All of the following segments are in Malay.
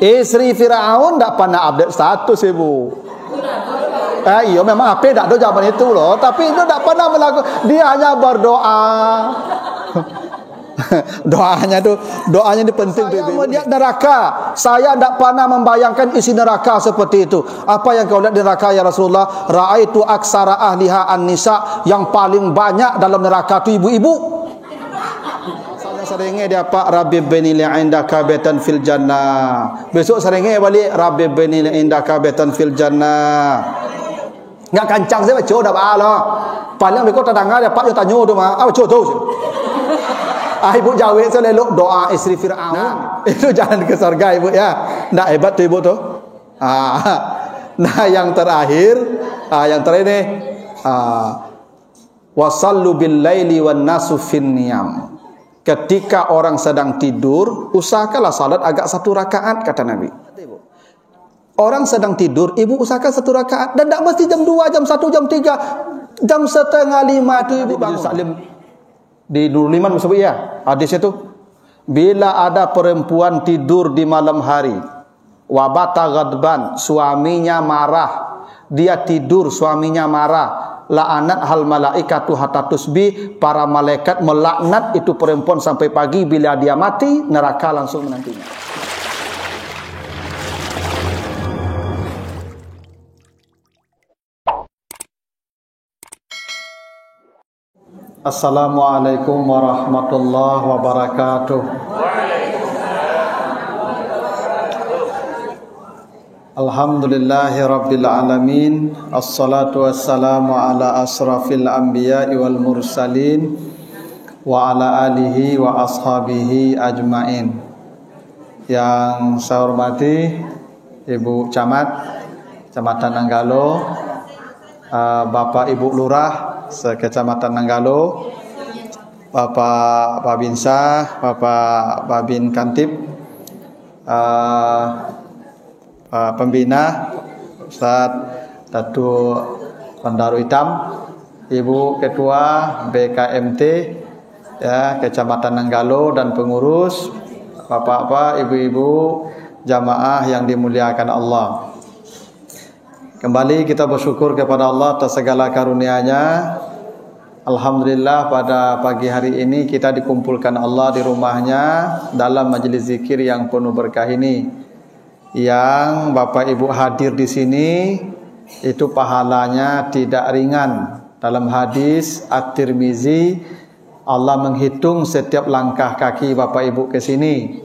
Isteri Firaun tak pernah update status ibu. Iya memang apa tak ada zaman itu loh, tapi itu tak pernah melakukan. Dia hanya berdoa. Doanya ini penting. Saya melihat neraka, saya tidak pernah membayangkan isi neraka seperti itu. Apa yang kau lihat di neraka ya Rasulullah? Ra'aitu aksara ahliha an-nisa, yang paling banyak dalam neraka itu ibu-ibu. Seringnya dia Pak Rabbi bani li'indaka baitan fil jannah. Besok seringnya balik Rabbi bani li'indaka baitan fil jannah. Nggak kancang saya baca dah Allah. Paling mereka terdengar dia Pak dia tanya tu mah. Apa tu? Ibu jawab saya elok doa isteri Firaun. Nah, itu jangan ke surga ibu ya. Ndak hebat tu ibu tu. Nah yang terakhir ni wasallu bil laili wan nasu fin niyam. Ketika orang sedang tidur, usahakanlah salat agak 1 rakaat kata Nabi. Orang sedang tidur, ibu usahakan 1 rakaat dan tidak mesti jam 2, jam 1, jam 3, jam 4:30 tu ibu bangun. Salim di Nurliman sebut ya, hadis itu. Bila ada perempuan tidur di malam hari, wabata ghadban, suaminya marah, dia tidur suaminya marah, la'anat hal malaikatu hatta tusbih, para malaikat melaknat itu perempuan sampai pagi. Bila dia mati, neraka langsung menantinya. Assalamualaikum warahmatullahi wabarakatuh. Alhamdulillahi rabbil alamin. Assalatu wassalamu ala asrafil anbiya'i wal mursalin wa ala alihi wa ashabihi ajmain. Yang saya hormati Ibu Camat Kecamatan Nanggalo, Bapak Ibu Lurah Sekecamatan Nanggalo, Bapak Babinsah, Bapak Babin Kantip, Pembina Ustaz Datuk Pendaru Hitam, Ibu Ketua BKMT ya Kecamatan Nanggalo dan pengurus, Bapak-bapak, ibu-ibu, jamaah yang dimuliakan Allah. Kembali kita bersyukur kepada Allah atas segala karunia-Nya. Alhamdulillah pada pagi hari ini kita dikumpulkan Allah di rumahnya dalam majelis zikir yang penuh berkah ini. Yang Bapak Ibu hadir di sini itu pahalanya tidak ringan. Dalam hadis At-Tirmizi, Allah menghitung setiap langkah kaki Bapak Ibu ke sini.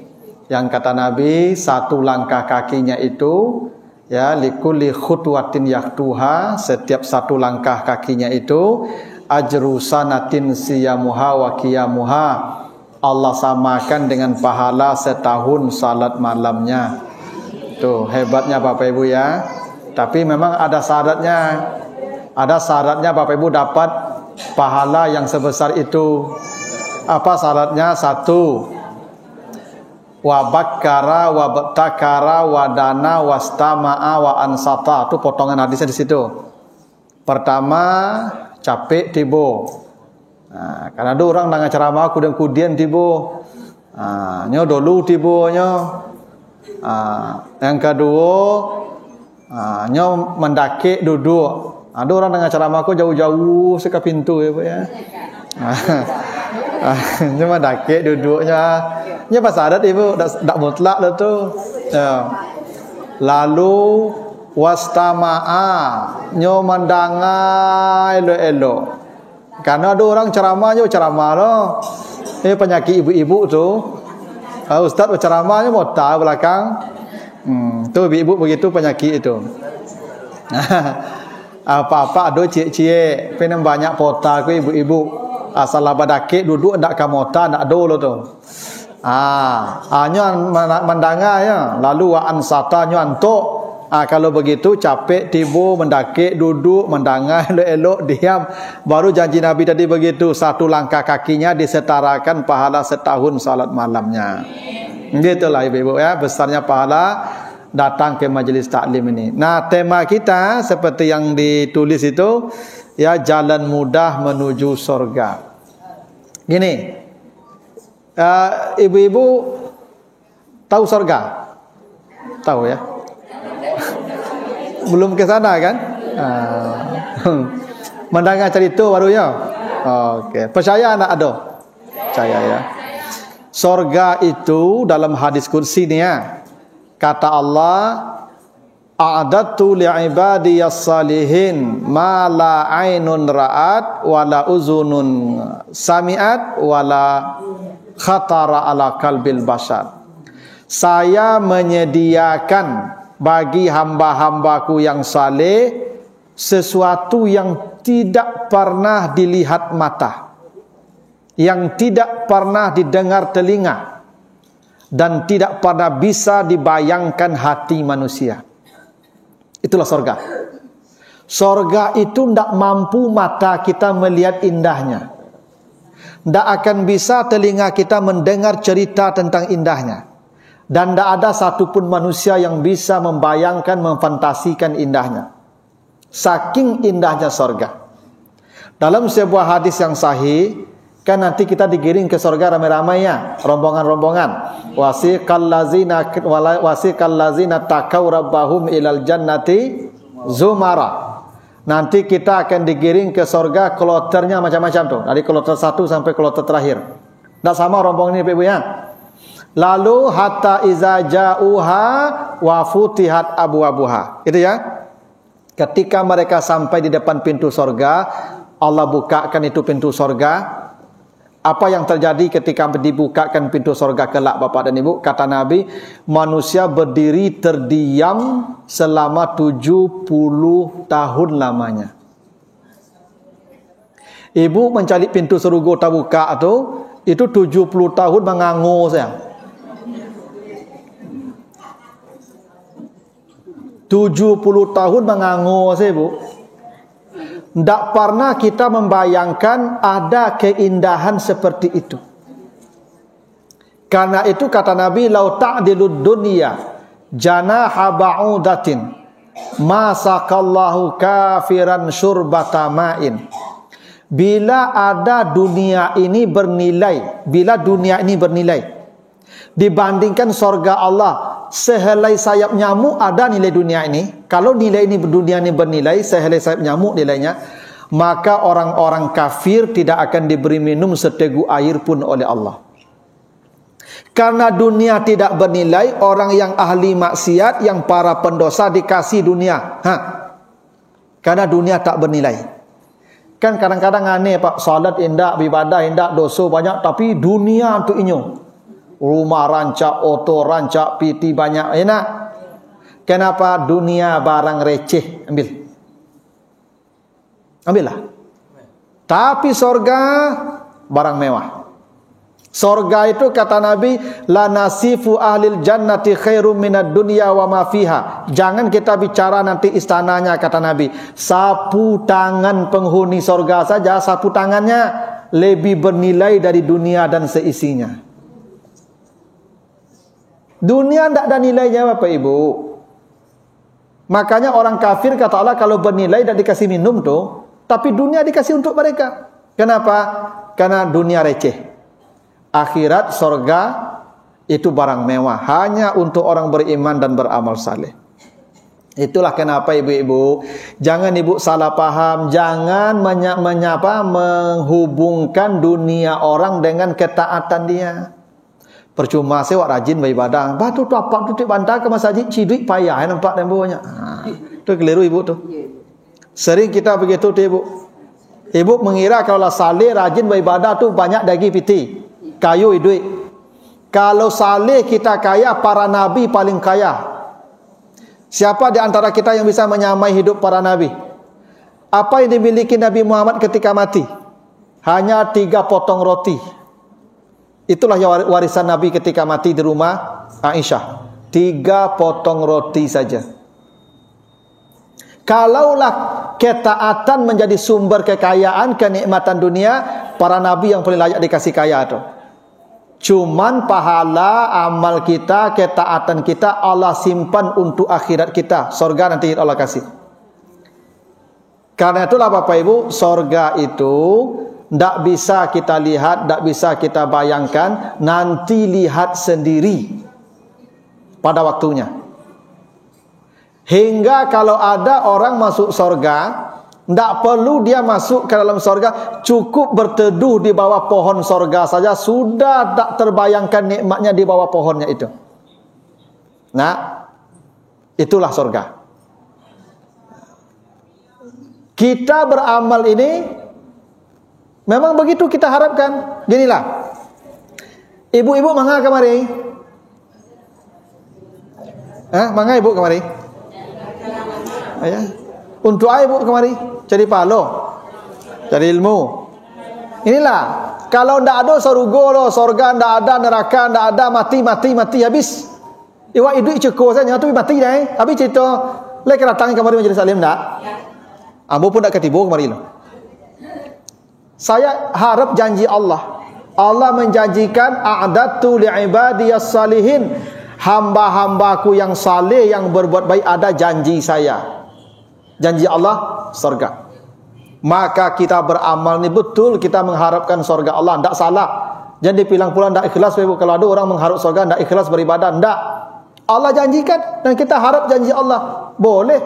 Yang kata Nabi, 1 langkah kakinya itu ya likulli khutwatin yaktuha, setiap 1 langkah kakinya itu ajru sanatin siyamuha wa qiyamuha, Allah samakan dengan pahala setahun salat malamnya. Tuh hebatnya Bapak Ibu ya. Tapi memang ada syaratnya. Ada syaratnya Bapak Ibu dapat pahala yang sebesar itu. Apa syaratnya? 1, wa bakkara wa btakara wa dana wastama'a wa ansata. Itu potongan hadisnya di situ. Pertama, capek tibo. Nah, karena ada orang dengan ceramah kudian tibo. Nyo dulu tibo nyo. Yang kedua, nyo mendaki duduk. Ada orang dengan ceramah aku jauh-jauh seka pintu ya Pak ya. Nyo mendaki duduknya. Nya pas adat ibu tak mutlak lah tu. Ya. Lalu wastama'a, nyo mendangai elok-elok. Karena ada orang ceramahnya ceramah loh. Ini penyakit ibu-ibu tu. Ustaz berceramahnya mota belakang. Tu ibu-ibu begitu penyakit itu. Apa-apa ada cie-cie, penem banyak pota ku ibu-ibu. Asal badake duduk ndak kamota ndak do lo tu. Nyo mendangar ya. Lalu wa ansata nyo antuk. Kalau begitu capek tibu mendaki duduk mendangar elok-elok diam. Baru janji Nabi tadi begitu, 1 langkah kakinya disetarakan pahala setahun salat malamnya. Gitulah ibu-ibu ya, besarnya pahala datang ke majelis taklim ini. Nah, tema kita seperti yang ditulis itu ya, jalan mudah menuju surga. Gini, ibu-ibu tahu surga? Tahu ya? Belum ke sana kan? Mendengar cerita barunya. Oke. Percaya anak ado? Percaya ya. Sorga itu dalam hadis qudsi ni ya. Kata Allah, a'adatu li'ibadiyas salihin ma la ainun ra'at wa la uzunun sami'at wa la khatara ala qalbil bashar. Saya menyediakan bagi hamba-hambaku yang saleh sesuatu yang tidak pernah dilihat mata, yang tidak pernah didengar telinga, dan tidak pernah bisa dibayangkan hati manusia. Itulah sorga. Sorga itu tidak mampu mata kita melihat indahnya. Tidak akan bisa telinga kita mendengar cerita tentang indahnya. Dan tidak ada satupun manusia yang bisa membayangkan, memfantasikan indahnya. Saking indahnya sorga. Dalam sebuah hadis yang sahih, kan nanti kita digiring ke sorga ramai-ramai ya, rombongan-rombongan. Wasiqal lazina taqaw rabbahum ilal jannati zumara. Nanti kita akan digiring ke sorga, kloternya macam-macam tuh, dari kloter 1 sampai kloter terakhir. Tidak sama rombongan ini Ibu ya. Lalu hatta iza ja'uha wa futihat abwabuha. Itu ya. Ketika mereka sampai di depan pintu sorga, Allah bukakan itu pintu sorga. Apa yang terjadi ketika dibukakan pintu sorga kelak Bapak dan Ibu? Kata Nabi, manusia berdiri terdiam selama 70 tahun lamanya. Ibu mencari pintu surga tak buka itu 70 tahun mengangur saya. 70 tahun mengangur saya Bu. Tidak pernah kita membayangkan ada keindahan seperti itu. Karena itu kata Nabi, lau ta'dilud dunya janaha ba'udatin ma saqallahu kafiran syurbata ma'in. Bila dunia ini bernilai dibandingkan sorga Allah sehelai sayap nyamuk, ada nilai dunia ini. Kalau nilai ini dunia ini bernilai sehelai sayap nyamuk nilainya, maka orang-orang kafir tidak akan diberi minum seteguk air pun oleh Allah. Karena dunia tidak bernilai, orang yang ahli maksiat, yang para pendosa dikasih dunia. Karena dunia tak bernilai. Kan kadang-kadang aneh Pak, salat indah, ibadah indah, dosa banyak, tapi dunia untuk inyo. Rumah rancak, oto rancak, piti banyak, enak. Kenapa? Dunia barang receh, ambillah. Tapi sorga barang mewah. Sorga itu kata Nabi, la nasifu ahlil jannati khairum minad dunya wa ma fiha. Jangan kita bicara nanti istananya kata Nabi. Sapu tangan penghuni sorga saja, sapu tangannya lebih bernilai dari dunia dan seisinya. Dunia tidak ada nilainya Bapak Ibu. Makanya orang kafir kata Allah kalau bernilai dan dikasih minum tuh, tapi dunia dikasih untuk mereka. Kenapa? Karena dunia receh. Akhirat sorga itu barang mewah, hanya untuk orang beriman dan beramal saleh. Itulah kenapa ibu-ibu, jangan ibu salah paham, jangan menghubungkan dunia orang dengan ketaatan dia. Percuma saya rajin beribadah. Batu tu apa tu bantah ke masjid ciduit payah nampak dan bawanya. Itu keliru ibu tu. Sering kita begitu tu ibu. Ibu mengira kalau saleh rajin beribadah tu banyak daging piti, kayu duit. Kalau saleh kita kaya, para nabi paling kaya. Siapa di antara kita yang bisa menyamai hidup para nabi? Apa yang dimiliki Nabi Muhammad ketika mati? Hanya 3 potong roti. Itulah warisan Nabi ketika mati di rumah Aisyah. 3 potong roti saja. Kalaulah ketaatan menjadi sumber kekayaan, kenikmatan dunia, para nabi yang paling layak dikasih kaya itu. Cuman pahala amal kita, ketaatan kita Allah simpan untuk akhirat kita. Sorga nanti Allah kasih. Karena itulah Bapak Ibu, sorga itu tidak bisa kita lihat, tidak bisa kita bayangkan. Nanti lihat sendiri pada waktunya. Hingga kalau ada orang masuk sorga, tidak perlu dia masuk ke dalam sorga, cukup berteduh di bawah pohon sorga saja, sudah tak terbayangkan nikmatnya di bawah pohonnya itu. Nah, itulah sorga. Kita beramal ini memang begitu kita harapkan. Ginilah, ibu-ibu mangga kemari. Mangga ibu kemari. Ya. Untuk ibu kemari cari palo, cari ilmu. Inilah, kalau ndak ada sorga ndak ada, neraka ndak ada, mati habis. Iwa hidup cukup saja, tu mati dah. Habis cerita, lek datang kemari menjadi salim ndak? Ambo pun ndak ketibu kemari lo. Saya harap janji Allah. Allah menjanjikan a'dadtu li'ibadiyas salihin. Hamba-hambaku yang saleh yang berbuat baik ada janji saya. Janji Allah surga. Maka kita beramal ni betul kita mengharapkan surga Allah, tidak salah. Jangan dibilang pula tidak ikhlas. Kalau ada orang mengharap surga tidak ikhlas beribadah, tidak. Allah janjikan dan kita harap janji Allah. Boleh.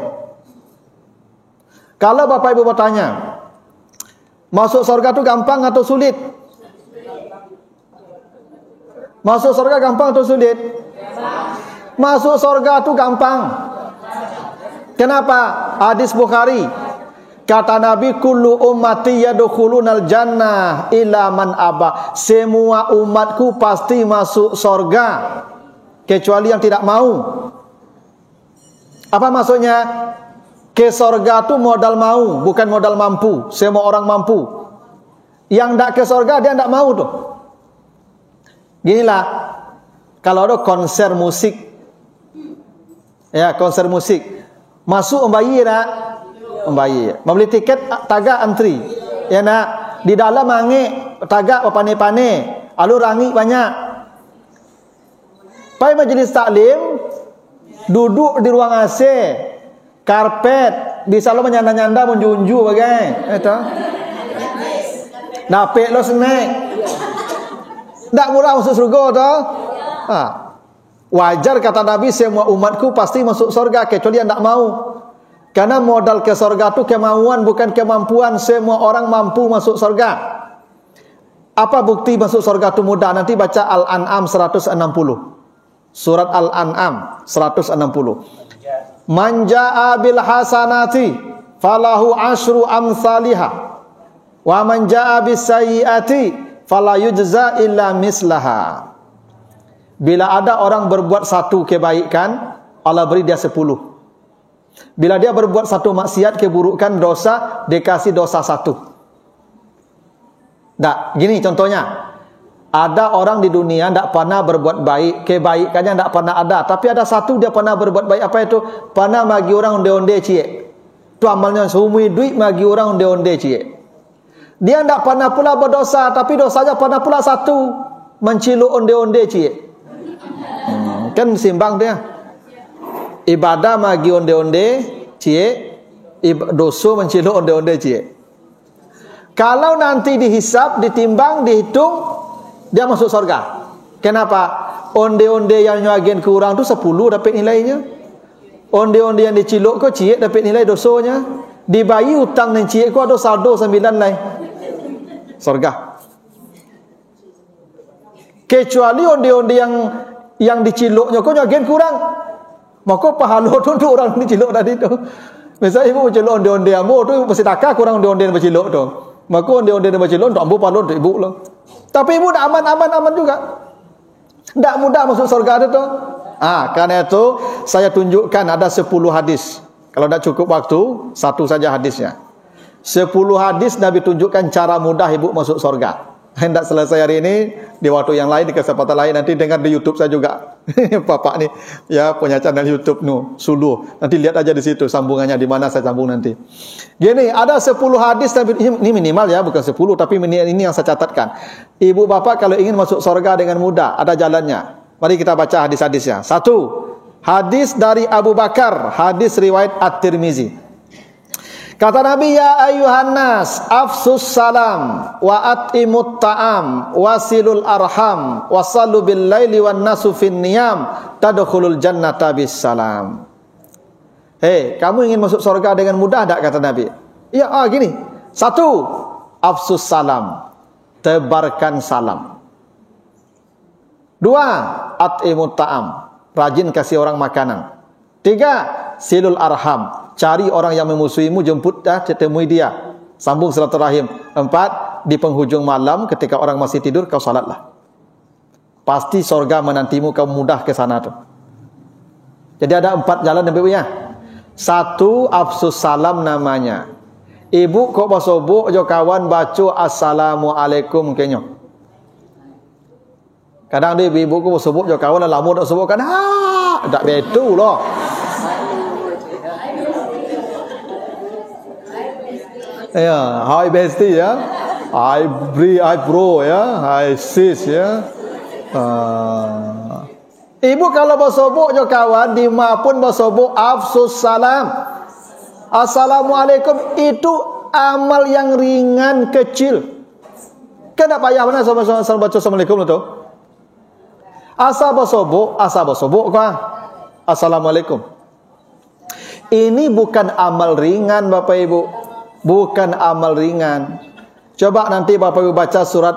Kalau Bapak Ibu bertanya, masuk surga tu gampang atau sulit? Masuk surga gampang atau sulit? Masuk surga tu gampang. Kenapa? Hadis Bukhari. Kata Nabi, kullu ummati yadkhulunal jannah illa man aba. Semua umatku pasti masuk surga kecuali yang tidak mau. Apa maksudnya? Ke surga tu modal mau, bukan modal mampu. Semua orang mampu. Yang tidak ke surga dia tidak mau tuh. Ginilah, kalau ada konser musik, ya konser musik, masuk membayar nak? Membayar. Membeli tiket tagak antri. Ya nak? Di dalam angin tagak pane-pane, alur rangi banyak. Pai majlis taklim, duduk di ruang AC, karpet, bisa lo menyanda-nyanda menjunju bagai. Itu. Napek lo snack. Tak murah masuk surga toh? Wajar kata Nabi, semua umatku pasti masuk surga kecuali yang tak mau. Karena modal ke surga tu kemauan bukan kemampuan. Semua orang mampu masuk surga. Apa bukti masuk surga tu mudah? Nanti baca Al-An'am 160. Surat Al-An'am 160. Man jaa bil hasanati falahu asyru amsalihah. Wa man jaa bis sayyiati fala yujza illa mislaha. Bila ada orang berbuat satu kebaikan, Allah beri dia 10. Bila dia berbuat satu maksiat, keburukan, dosa, dikasih dosa 1. Tak, gini contohnya. Ada orang di dunia tidak pernah berbuat baik, kebaikannya tidak pernah ada, tapi ada satu dia pernah berbuat baik. Apa itu? Pernah bagi orang onde-onde cie. Itu amalnya semua duit bagi orang onde-onde cie. Dia tidak pernah pula berdosa, tapi dosanya pernah pula 1, menciluk onde-onde cie. Kan simbang dia. Ibadah bagi onde-onde cie, dosa menciluk onde-onde cie. Kalau nanti dihisap, ditimbang, dihitung, dia masuk surga. Kenapa? Onde-onde yang nyuagen ke orang tu 10 dapat nilainya. Onde-onde yang diciluk ke cie dapat nilai dosanya. Dibayi hutang dan cie ku ada saldo 9 lai. Surga. Kecuali onde-onde yang diciluknya kau nyuagen kurang. Maka pahala tu untuk orang diciluk tadi tu. Misalnya ibu berciluk onde-onde ambo tu mesti takah kurang onde-onde yang berciluk tu. Maka onde-onde yang berciluk untuk ambo pahala untuk ibu lah. Tapi ibu dah aman juga. Tak mudah masuk surga tu. Karena itu saya tunjukkan ada 10 hadis. Kalau tak cukup waktu, satu saja hadisnya. 10 hadis Nabi tunjukkan cara mudah ibu masuk surga. Hendak selesai hari ini, di waktu yang lain, di kesempatan lain, nanti dengar di YouTube saya juga. Bapak ni, ya punya channel YouTube nu, Sulu. Nanti lihat aja di situ sambungannya di mana saya sambung nanti. Gini, ada 10 hadis ini minimal ya, bukan 10 tapi ini yang saya catatkan. Ibu bapak kalau ingin masuk surga dengan mudah, ada jalannya. Mari kita baca hadis-hadisnya. 1. Hadis dari Abu Bakar, hadis riwayat At-Tirmizi. Kata Nabi, ya ayuhan nas, afsus salam wa atimut ta'am wasilul arham wasallu bil laili wan nasu fin niyam tadkhulul jannata bis salam. Hei, kamu ingin masuk surga dengan mudah tak, kata Nabi? Iya, gini. 1, afsus salam, tebarkan salam. 2, at'imut ta'am, rajin kasih orang makanan. 3, silul arham, cari orang yang memusuhimu, jemput temui dia, sambung silaturahim. 4, di penghujung malam ketika orang masih tidur, kau salatlah. Pasti surga menantimu, kau mudah ke sana tuh. Jadi ada 4 jalan Nabi ya. 1, afsus salam namanya. Ibu kok basobok jo kawan baca assalamualaikum kenyo. Kadang dia ibu kok basobok jo kawan lama dak sobok kan. Tak betul loh. Ya, hi bestie ya. Hi bro ya. Hi sis ya. Ibu kalau basobok jo kawan di ma pun basobok afsus salam. Assalamualaikum itu amal yang ringan kecil. Kan tak payah mana sama baca assalamualaikum tu. Asa basobok kah? Assalamualaikum. Ini bukan amal ringan Bapak Ibu. Bukan amal ringan. Coba nanti Bapak Ibu baca surat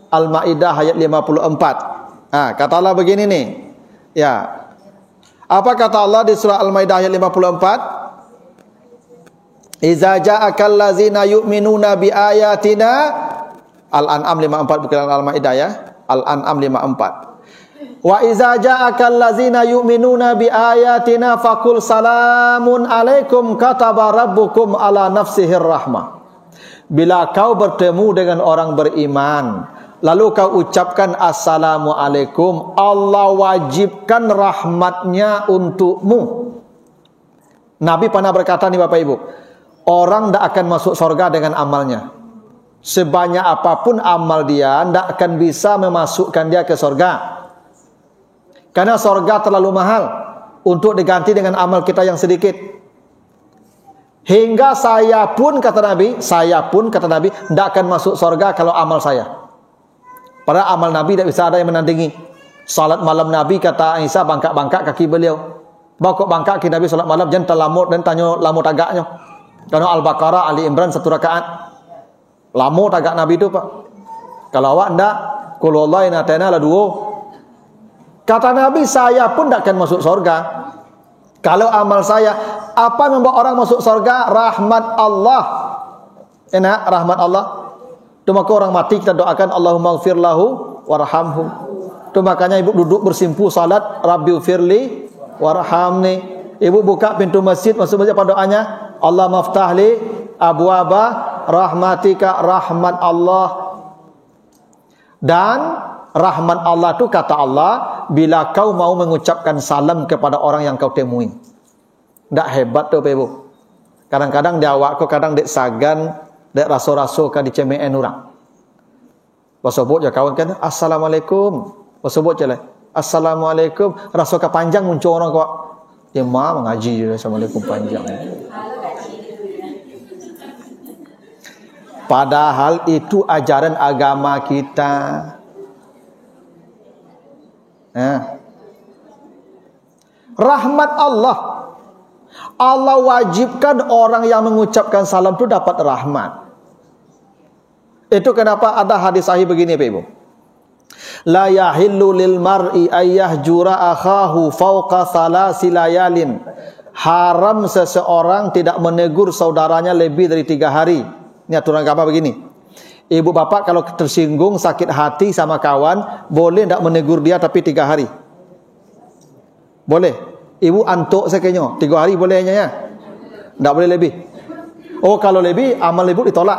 Al-Maidah ayat 54. Kata Allah begini nih. Ya. Apa kata Allah di surah Al-Maidah ayat 54? Iza ja'akal ladzina yu'minuna bi ayatina. Al-An'am 54 bukan Al-Maidah ya. Al-An'am 54. Wa iza ja'akal ladzina yu'minuna bi ayatina faqul salamun alaikum kataba rabbukum ala nafsihir rahmah. Bila kau bertemu dengan orang beriman, lalu kau ucapkan assalamualaikum, Allah wajibkan rahmatnya untukmu. Nabi pernah berkata nih Bapak Ibu, orang tidak akan masuk surga dengan amalnya. Sebanyak apapun amal dia, tidak akan bisa memasukkan dia ke surga. Karena surga terlalu mahal untuk diganti dengan amal kita yang sedikit. Hingga saya pun kata Nabi, tidak akan masuk surga kalau amal saya. Padahal amal Nabi tidak bisa ada yang menandingi. Salat malam Nabi kata Aisyah bangkak-bangkak kaki beliau. Bakok bangkak kaki Nabi salat malam jangan terlamut dan tanya lamut agaknya. Karena Al-Baqarah, Ali Imran 1 rakaat. Lamut agak Nabi itu Pak. Kalau awak enggak, qul wallahi natana la 2. Kata Nabi saya pun tidak akan masuk surga kalau amal saya. Apa yang membawa orang masuk surga? Rahmat Allah. Enak rahmat Allah. Itu maka orang mati kita doakan Allahumma ighfir lahu warhamhu. Itu makanya ibu duduk bersimpu salat Rabbi ighfirli warhamni. Ibu buka pintu masjid masuk masjid apa doanya? Allah maftahli abwaba rahmatika, rahmat Allah. Dan rahmat Allah itu kata Allah, bila kau mau mengucapkan salam kepada orang yang kau temui. Tak hebat tu Ibu. Kadang-kadang dia awak kau kadang dek sagan, dek raso-raso kan dicemein orang. Pasabot je kawan kan, assalamualaikum. Pasabot je lah, assalamualaikum. Raso ka panjang muncul orang kau. Dia mah mengaji je assalamualaikum panjang. Padahal itu ajaran agama kita. Rahmat Allah. Allah wajibkan orang yang mengucapkan salam itu dapat rahmat. Itu kenapa ada hadis sahih begini Bapak Ibu. La yahillu lil mar'i ayyahjura akhahu fawqa thalasi layalin. Haram seseorang tidak menegur saudaranya lebih dari 3 hari. Ini aturan agama begini. Ibu bapak kalau tersinggung sakit hati sama kawan, boleh tidak menegur dia tapi 3 hari? Boleh. Ibu antuk sekenya 3 hari bolehnya ya. Tak boleh lebih. Oh kalau lebih amal ibu ditolak.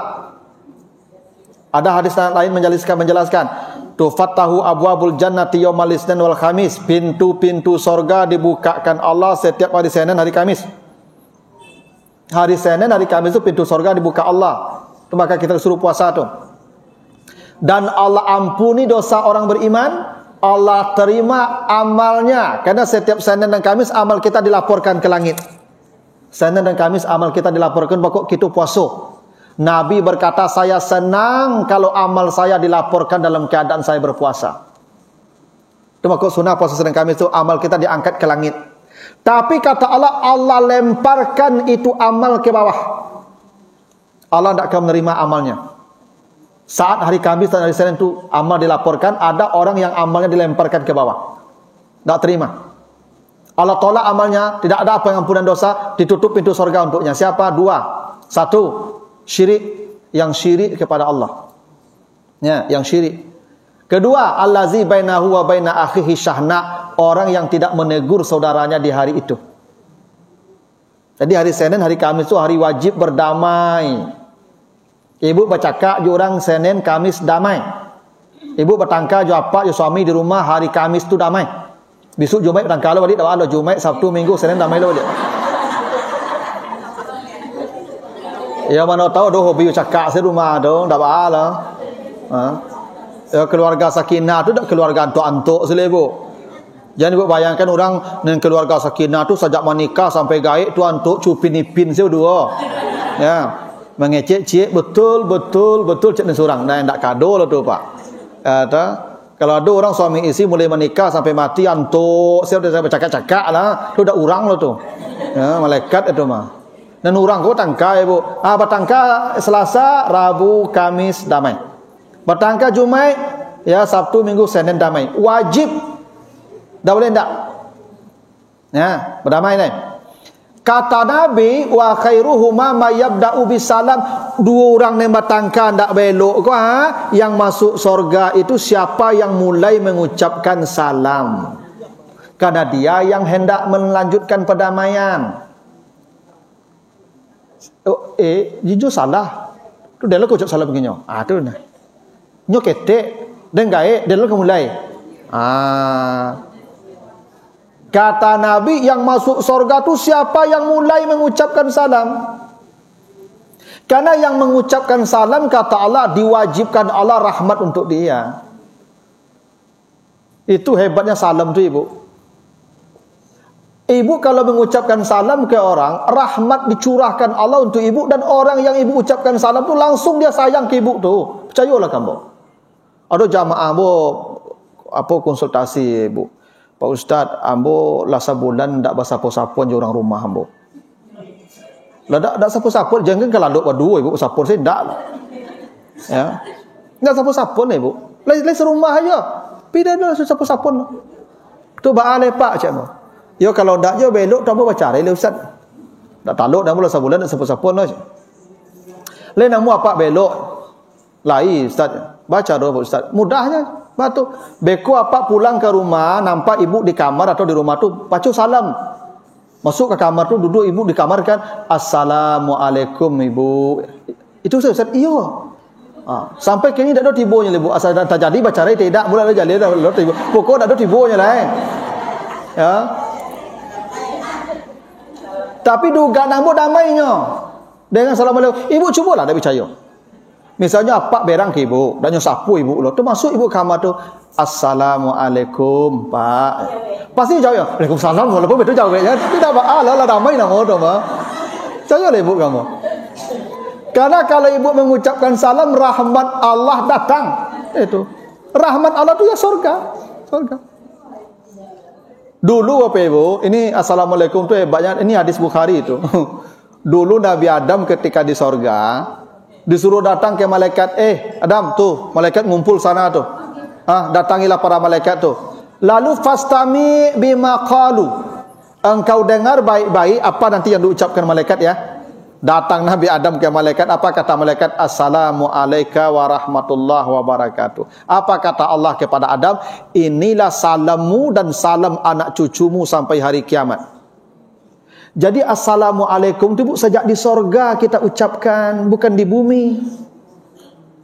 Ada hadis lain menjelaskan tufattahu abwabul jannati yaumal isnin wal khamis. Pintu-pintu surga dibukakan Allah setiap hari Senin hari Kamis. Hari Senin hari Kamis itu pintu surga dibuka Allah. Itu maka kita suruh puasa tuh. Dan Allah ampuni dosa orang beriman. Allah terima amalnya. Karena setiap Senin dan Kamis amal kita dilaporkan ke langit. Senin dan Kamis amal kita dilaporkan. Pokok kita puasa. Nabi berkata, saya senang kalau amal saya dilaporkan dalam keadaan saya berpuasa. Itu maka sunnah puasa Senin Kamis itu amal kita diangkat ke langit. Tapi kata Allah, Allah lemparkan itu amal ke bawah. Allah tidak akan menerima amalnya. Saat hari Kamis dan hari Senin itu amal dilaporkan, ada orang yang amalnya dilemparkan ke bawah. Tidak terima. Allah tolak amalnya, tidak ada pengampunan dosa, ditutup pintu surga untuknya. Siapa? Dua. Satu, syirik, yang syirik kepada Allah. Ya, yang syirik. Kedua, allazi bainahu wa baina akhihi syahna, orang yang tidak menegur saudaranya di hari itu. Jadi hari Senin, hari Kamis itu hari wajib berdamai. Ibu bercakap je orang Senin, Kamis damai. Ibu bertangka je apa je suami di rumah hari Kamis tu damai. Besok Jumaat bertangka lo balik, dah ada Jumaat, Sabtu, Minggu, Senin damai lo balik. Ya mana tahu doh hobi cakap di rumah doh, dah baala. Ya, keluarga sakinah tu tak keluarga antuk-antuk selebu. Jangan ibu bayangkan orang dengan keluarga sakinah tu sejak menikah sampai gaib tu antuk cupin-ipin saya dua. Ya, mengecek-cek betul cek ni seorang. Dan tak kado lah tu pak. Kalau ada orang suami isteri mulai menikah sampai mati antuk, saya dah bercakap-cakap lah. Tu dah orang lah tu. Ya, malaikat itu mah. Dan orang kau tangkai ibu. Bertangka Selasa, Rabu, Kamis damai. Bertangka Jumaat, ya Sabtu, Minggu, Senin damai. Wajib. Dah boleh tak? Ya, berdamai ni. Kata Nabi, wa khairuhuma may yabda'u bisalam. Dua orang yang bertangka tak belok ko yang masuk surga itu siapa yang mulai mengucapkan salam. Karena dia yang hendak melanjutkan perdamaian. Jujur salah. Tu dia lah ucap salam begini. Tu nah. Nyo ketek dan gaib dia lalu mulai. Kata Nabi, yang masuk surga tu siapa yang mulai mengucapkan salam. Karena yang mengucapkan salam kata Allah diwajibkan Allah rahmat untuk dia. Itu hebatnya salam tu ibu. Ibu kalau mengucapkan salam ke orang, rahmat dicurahkan Allah untuk ibu, dan orang yang ibu ucapkan salam tu langsung dia sayang ke ibu tu. Percayalah kamu. Ada jamaah ambo apa konsultasi ibu. Pak Ustaz, ambo lah sebulan ndak bersapu-sapuan je orang rumah ambo. Lah dak sapu-sapuan jangan kalau dok berdua ibu sapu saya ndak. Ya. Ndak sapu-sapuan ibu. Lai serumah aja. Pida dah sapu-sapuan. Tu ba lepak cak mo. Yo kalau ndak je belok tak apa cari le Ustaz. Dak taluk dah mula sebulan dak sapu-sapuan aja. Lai namu apa belok? Lai Ustaz. Baca doa Ustaz. Mudahnya. Batu. Beko apa pulang ke rumah, nampak ibu di kamar atau di rumah tu, baca salam. Masuk ke kamar tu, duduk ibu di kamar kan, Assalamualaikum ibu. Itu Ustaz. Iya. Sampai kini tak ada tibonya ibu. Asal tak jadi baca tidak, mula jadi dah tibo. Pokok tak ada tibonya lah. Ya. Tapi duga namo damainya. Dengan Assalamualaikum. Ibu cubalah dak percaya. Misalnya apa berang ke ibu, dan sapu ibu lo, tu masuk ibu kamar tu, Assalamualaikum Pak. Pasti jawab ya, Waalaikumsalam. Walaupun betul jawab ya, tidak apa, lah damai nama tu mah. Jawab ibu kamu. Karena kalau ibu mengucapkan salam, rahmat Allah datang. Itu rahmat Allah tu ya surga. Dulu apa ibu? Ini Assalamualaikum tu banyak. Ini hadis Bukhari itu. Dulu Nabi Adam ketika di surga disuruh datang ke malaikat, Adam tu, malaikat ngumpul sana tu. Datangilah para malaikat tu. Lalu fastami bima qalu. Engkau dengar baik-baik apa nanti yang diucapkan malaikat ya. Datang Nabi Adam ke malaikat, apa kata malaikat? Assalamu alayka wa rahmatullahi wa barakatuh. Apa kata Allah kepada Adam? Inilah salammu dan salam anak cucumu sampai hari kiamat. Jadi Assalamualaikum itu sejak di sorga kita ucapkan, bukan di bumi.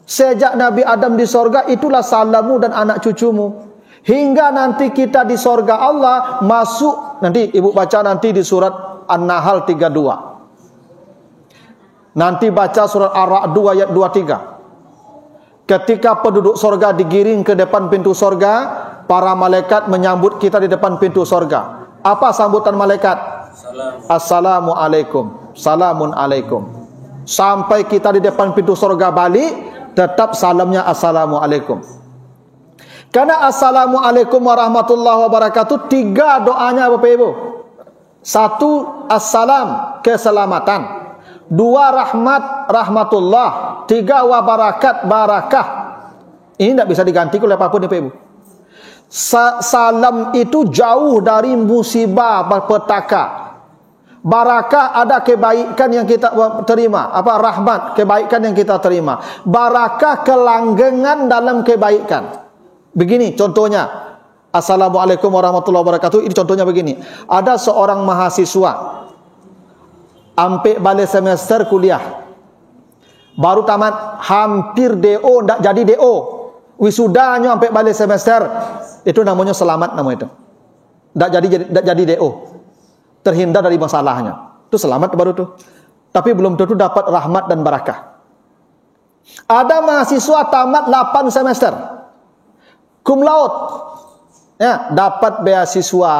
Sejak Nabi Adam di sorga, itulah salammu dan anak cucumu. Hingga nanti kita di sorga Allah masuk, nanti ibu baca nanti di surat An-Nahl 32. Nanti baca surat Ar-Ra'd 2 ayat 23. Ketika penduduk sorga digiring ke depan pintu sorga, para malaikat menyambut kita di depan pintu sorga. Apa sambutan malaikat? Assalamualaikum. Salamun alaikum. Sampai kita di depan pintu surga balik, tetap salamnya Assalamualaikum. Karena Assalamualaikum warahmatullahi wabarakatuh, 3 doanya Bapak Ibu. Satu, assalam, keselamatan. Dua, rahmat, rahmatullah. Tiga, wa barakat, barakah. Ini tidak bisa diganti oleh apapun, Bapak Ibu. Salam itu jauh dari musibah, petaka. Barakah ada kebaikan yang kita terima. Rahmat, kebaikan yang kita terima. Barakah kelanggengan dalam kebaikan. Begini contohnya. Assalamualaikum warahmatullahi wabarakatuh. Ini contohnya begini. Ada seorang mahasiswa ampe balik semester kuliah. Baru tamat, hampir DO, tidak jadi DO. Wisudanya sampai balik semester. Itu namanya selamat namanya itu. Tidak jadi DO. Terhindar dari masalahnya. Itu selamat baru tuh. Tapi belum tentu dapat rahmat dan barakah. Ada mahasiswa tamat 8 semester. Cum laude. Ya, dapat beasiswa.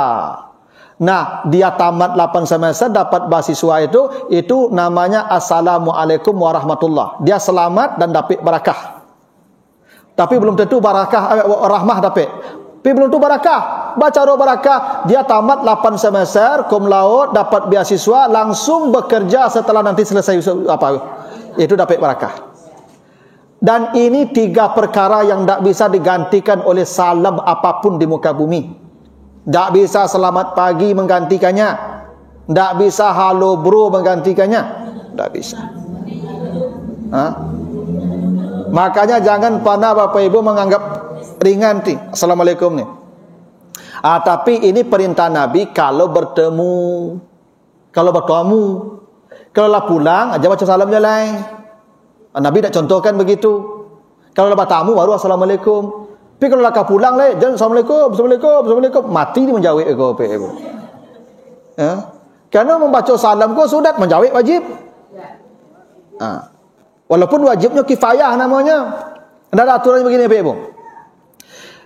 Nah, dia tamat 8 semester dapat beasiswa itu namanya assalamualaikum warahmatullah. Dia selamat dan dapat barakah. Tapi belum tentu barakah rahmah dapat. Tapi belum tentu barakah. Baca doa barakah, dia tamat 8 semester cum laude, dapat beasiswa, langsung bekerja setelah nanti selesai itu dapat barakah. Dan ini 3 perkara yang tidak bisa digantikan oleh salam apapun di muka bumi. Tak bisa selamat pagi menggantikannya. Tak bisa halo bro menggantikannya. Tak bisa. Makanya jangan pernah Bapak Ibu menganggap ringan nih. Assalamualaikum nih. Tapi ini perintah Nabi kalau bertemu. Kalau lah pulang aja baca salam jalan. Nabi tak contohkan begitu. Kalau lah bertamu baru assalamualaikum. Tapi kalau laka pulang le, jangan assalamualaikum, mati dia menjawab ego. Ya. Karena membaca salam ko sudah menjawab wajib. Walaupun wajibnya kifayah namanya. Ada aturan begini Bapak Ibu.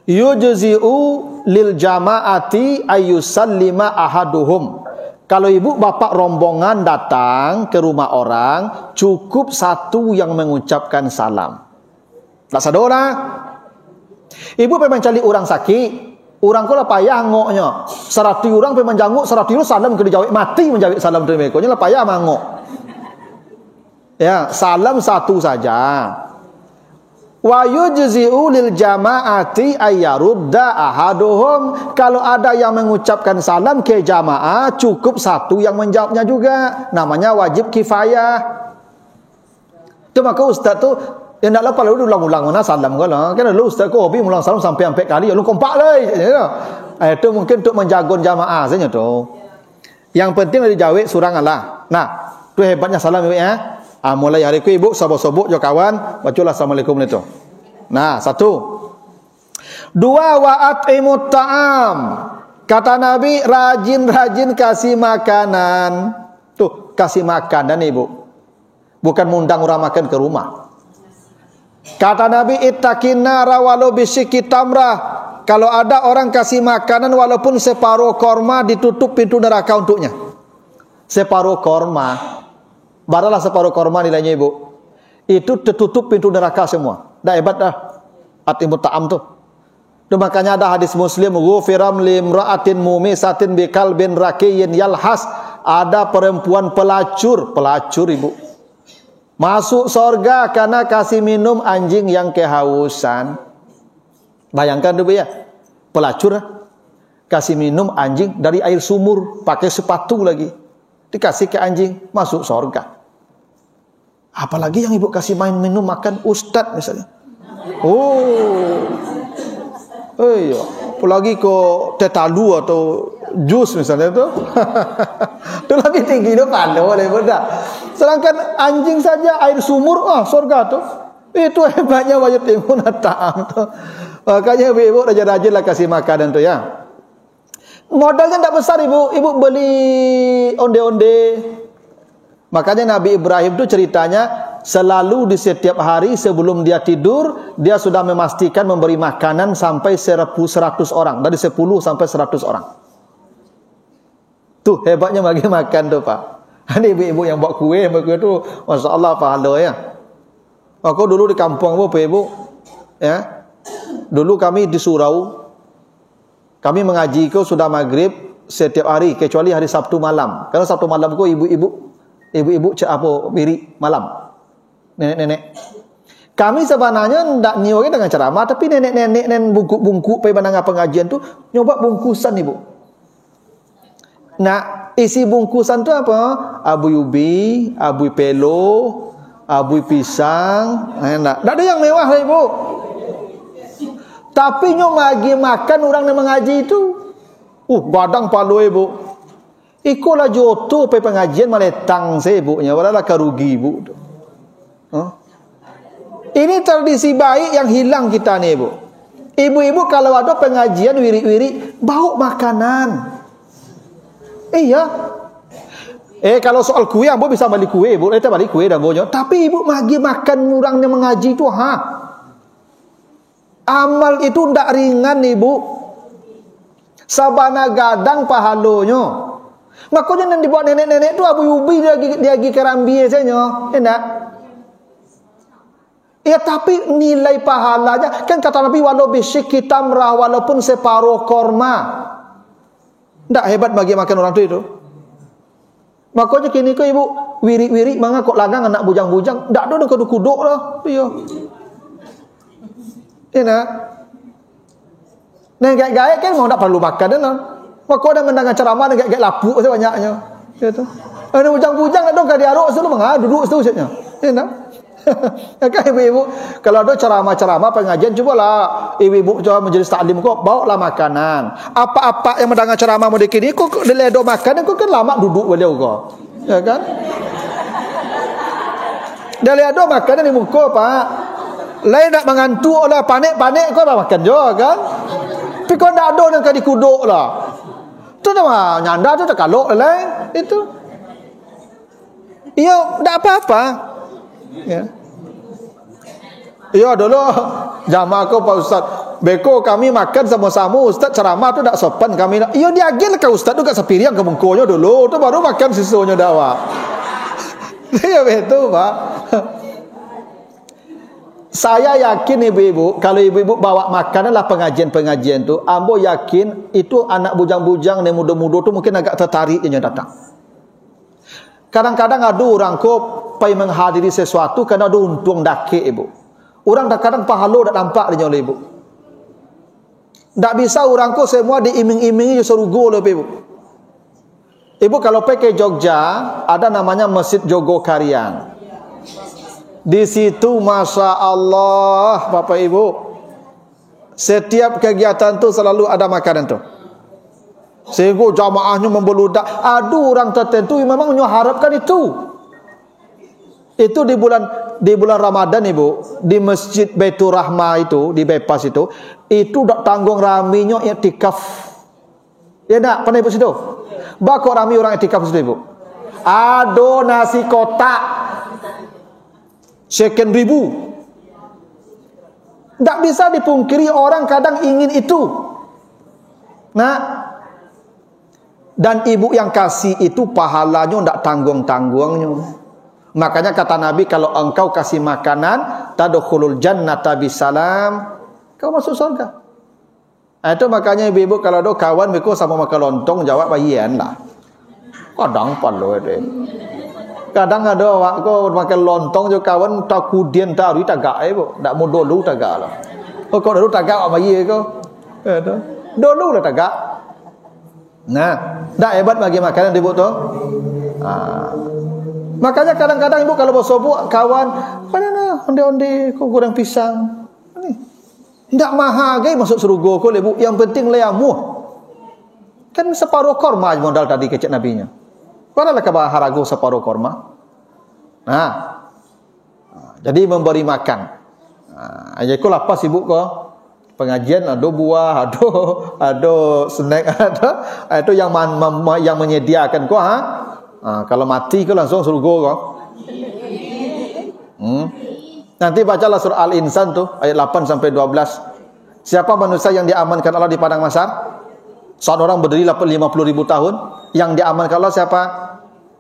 Yujzi'u lil jama'ati ayyusallima ahaduhum. Kalau ibu bapak rombongan datang ke rumah orang, cukup satu yang mengucapkan salam. Tak sadora. Ibu pengen cari orang sakit, orang ko lah payah ngoknya. 100 orang pengen menjanguk, 100 orang salam ke dijawab mati menjawab salam dari mereka. Nya lah payah mangok. Ya, salam satu saja. Wa yujzi'u lil jama'ati ayyarudda ahaduhum. Kalau ada yang mengucapkan salam ke jamaah, cukup satu yang menjawabnya juga. Namanya wajib kifayah. Itu maka ustaz tu yang nak lepas lalu ulang-ulang mana salam kau lah. Kan lalu ustaz kau hobi ulang salam sampai 4 kali, lalu kompak lah. Itu mungkin untuk menjaga jamaah saja tu. Yang penting dijawab surang Allah. Nah, tu hebatnya salam ibu ya. Mulai hari ku ibu sobok-sobok jo kawan, bacalah assalamualaikum itu. Nah, 1. 2, wa'at imut ta'am. Kata Nabi, rajin-rajin kasih makanan. Tuh, kasih makanan ibu. Bukan mengundang orang makan ke rumah. Kata Nabi, ittaqin nara walau bisyikki tamrah. Kalau ada orang kasih makanan walaupun separuh korma, ditutup pintu neraka untuknya. Separuh korma. Baralah separuh korma nilainya ibu. Itu tertutup pintu neraka semua. Dah hebat dah. Atimut ta'am tu. Dan makanya ada hadis Muslim, ghufiram limra'atin mumisatin biqalbin raqiyin yalhas. Ada perempuan pelacur ibu. Masuk surga karena kasih minum anjing yang kehausan. Bayangkan dulu ya. Pelacur kasih minum anjing dari air sumur, pakai sepatu lagi. Dikasih ke anjing, masuk surga. Apalagi yang ibu kasih main minum makan ustad misalnya. Iya, apalagi kok tetalu atau jus misalnya tu. Itu lebih tinggi tu pahala boleh benda. Sedangkan anjing saja air sumur, surga tu. Itu hebatnya wajib timun ta'am tu. Makanya ibu rajin-rajinlah kasih makanan tu ya. Modalnya tak besar ibu beli onde-onde. Makanya Nabi Ibrahim itu ceritanya selalu di setiap hari sebelum dia tidur, dia sudah memastikan memberi makanan sampai 100 orang. Dari 10 sampai 100 orang. Tuh hebatnya bagi makan tuh Pak. Ada ibu-ibu yang buat kue itu, Masya Allah pahala ya. Aku dulu di kampung Bapak Ibu ya. Dulu kami di surau. Kami mengaji ke sudah maghrib, setiap hari kecuali hari Sabtu malam. Karena Sabtu malam ku ibu-ibu wirid malam. Nenek-nenek. Kami sebenarnya ndak nyobain dengan ceramah, tapi nenek-nenek bungkuk-bungkuk pergi pandangan pengajian tu nyoba bungkusan ibu. Nah, isi bungkusan tu apa? Abui ubi, abui pelo, abui pisang. Enak. Tak ada yang mewah lah ibu. Tapi nyo bagi makan orang yang mengaji itu. Badang palu ibu. Ikulah joto pergi pengajian maletang saya ibunya. Walalah kerugi ibu. Ini tradisi baik yang hilang kita nih ibu. Ibu-ibu kalau ada pengajian wirid-wirid bawa makanan. Iya. Kalau soal kue, ibu bisa balik kue, ibu. Kita balik kue dah bonyo. Tapi ibu bagi makan orang yang mengaji itu, amal itu ndak ringan ibu. Sabana gadang pahalonyo. Makanya yang dibuat nenek-nenek itu abu ubi dia lagi kerambi saja, enak. Ya tapi nilai pahalanya kan kata Nabi walau bisyik tamrah walaupun separuh korma. Ndak hebat bagi makan orang itu. Makanya kini ko ibu wirik-wirik manga kok lagang anak bujang-bujang ndak ada kuduk-kuduk lah. Iya. Enak. Nah gaya-gaya kan mau ndak perlu makan dah. Maka dah mendengar ceramah gaya lapuk sebanyaknya. Gitu. Ada bujang-bujang ada ka diaruk selalu manga duduk situ saja. Enak. Kan ibu-ibu kalau ada ceramah-ceramah pengajian cubalah ibu-ibu coba majelis taklim kok bawa lah makanan apa-apa yang mendengar ceramah model kini kok deledo makan kok kan lama duduk beliau kok ya kan deledo makanan di muka pak lain nak mengantuk lah panik-panik kok dah makan juga kan tapi kok tak ada yang kadi kuduk lah tu dah nyanda tu tak kalok lah itu iya tak apa-apa ya. Ya dulu jamaah aku Pak Ustaz beko kami makan sama-sama Ustaz ceramah tu tak sopan kami iya diagil ke Ustaz tu kat sepiring ke bengkonya dulu tu baru makan sisunya dakwah. Ya betul Pak. Saya yakin ibu-ibu kalau ibu-ibu bawa makanan lah pengajian-pengajian tu ambo yakin itu anak bujang-bujang yang muda-muda tu mungkin agak tertarik dia datang. Kadang-kadang ada orang kok pai menghadiri sesuatu kerana ada untung dakik ibu. Orang kadang pahalo tak nampak dia oleh ibu. Tak bisa orang kok semua diiming-imingi serugo oleh ibu. Ibu kalau pergi ke Jogja ada namanya Masjid Jogokarian. Di situ Masya Allah Bapak Ibu setiap kegiatan tu selalu ada makanan tu. Sehingga jamaahnya membeludak. Ada orang tertentu yang memang mengharapkan itu. Itu di bulan Ramadan ibu di Masjid Baitur Rahmah itu di bypass itu tak tanggung raminya iktikaf. Ya tak pernah ibu situ? Bakok rami orang iktikaf situ ibu. Ado nasi kotak sekian ribu. Tak bisa dipungkiri orang kadang ingin itu. Nah, dan ibu yang kasih itu pahalanya tak tanggung-tanggungnya. Makanya kata Nabi kalau engkau kasih makanan tadkhulul jannata bisalam, kau masuk surga. Itu makanya ibu-ibu kalau ada kawan beko sama makan lontong jawab bayian lah. Kadang palu deh. Kadang ada waktu makan lontong jo kawan tak kudian tak ri tagak ibu, tak mau dulu tagak lah. Kau dulu tagak apa bayi kau? Dulu lah tagak. Nah, dah hebat bagi makanan ibu tu. Makanya kadang-kadang ibu kalau bersobok kawan, mana onde-onde kau goreng pisang. Ni. Ndak mahal gai masuk surga kau ibu. Yang penting leamu. Kan separuh korma modal tadi kecek nabinya. Padahal ke baharago separuh korma. Nah. Jadi memberi makan. Jadi kau lapas ibu kau. Pengajian ada buah, ada snack, ada yang menyediakan kau kalau mati kau langsung surga kau. Nanti bacalah surah Al-Insan tu ayat 8 sampai 12. Siapa manusia yang diamankan Allah di padang mahsyar? Saat orang berdiri 50.000 tahun, yang diamankan Allah siapa?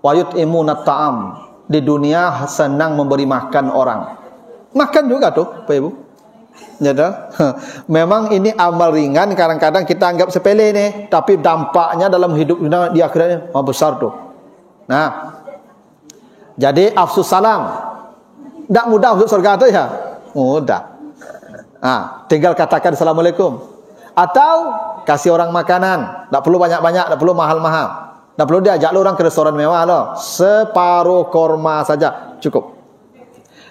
Wa yut'imunat ta'am. Di dunia senang memberi makan orang. Makan juga tuh, Bapak Ibu. Ya dah. Memang ini amal ringan, kadang-kadang kita anggap sepele nih, tapi dampaknya dalam hidup di akhiratnya besar tuh. Nah, jadi afsus salam. Tak mudah masuk surga tu ya? Mudah. Tinggal katakan assalamualaikum. Atau kasih orang makanan, tak perlu banyak-banyak, tak perlu mahal-mahal. Tak perlu diajak lu orang ke restoran mewah loh. Separuh korma saja cukup.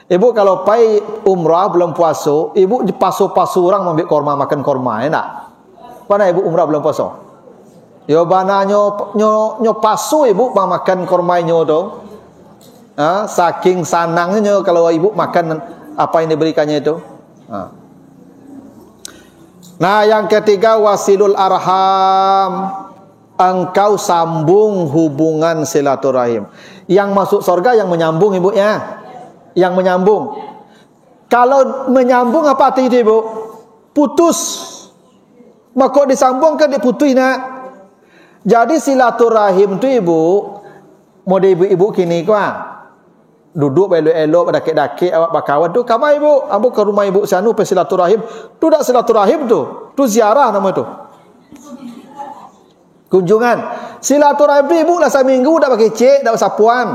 Ibu kalau pai umrah belum puasa, ibu pasu-pasu orang ambil korma, makan korma, enak. Mana ibu umrah belum puasa? Yo bana nyo pasu ibu makan korma nyo tu. Saking sanangnya kalau ibu makan apa yang diberikannya itu. Nah, yang ketiga wasilul arham. Engkau sambung hubungan silaturahim. Yang masuk surga yang menyambung ibu ya. Yang menyambung. Kalau menyambung apa arti itu ibu? Putus. Maka disambungkan diputus nak. Jadi silaturahim tu ibu, mode ibu-ibu kini kuah. Duduk elok-elok daki-daki awak bakawan tu, kamai ibu, ambo ke rumah ibu sanu pe silaturahim. Tu dak silaturahim tu ziarah nama tu. Kunjungan. Silaturahim tu ibu lah seminggu dak pakai cek, dak sapuan.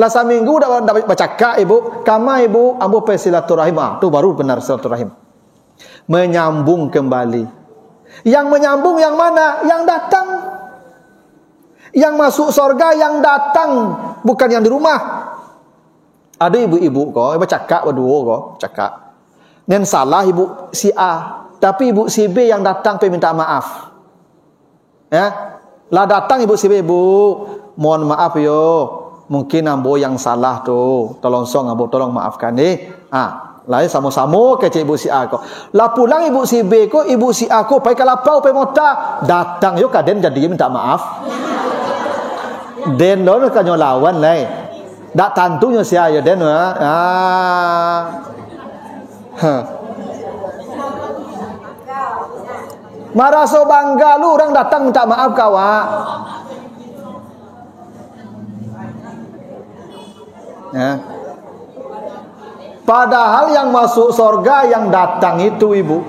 Lah seminggu dak bercakap ibu, kamai ibu, ambo pe silaturahim. Tu baru benar silaturahim. Menyambung kembali. Yang menyambung yang mana? Yang datang. Yang masuk surga yang datang, bukan yang di rumah. Ada ibu-ibu kok, bercakap berdua kok, cakap. Dan salah ibu si A, tapi ibu si B yang datang pe minta maaf. Ya. Lah datang ibu si B, ibu, mohon maaf yo. Mungkin ambo yang salah tu. Tolong ambo tolong maafkan nih. Lah sama-sama ke ibu si A kok. Lah pulang ibu si B kok, ibu si A kok pai kalapau pai mota. Datang yo kaden jadi minta maaf. Den đó nó kanyo lawan lai. Dak tantunya sia ya den Maraso bangga lu orang datang minta maaf kawa. Ya. Padahal yang masuk surga yang datang itu ibu.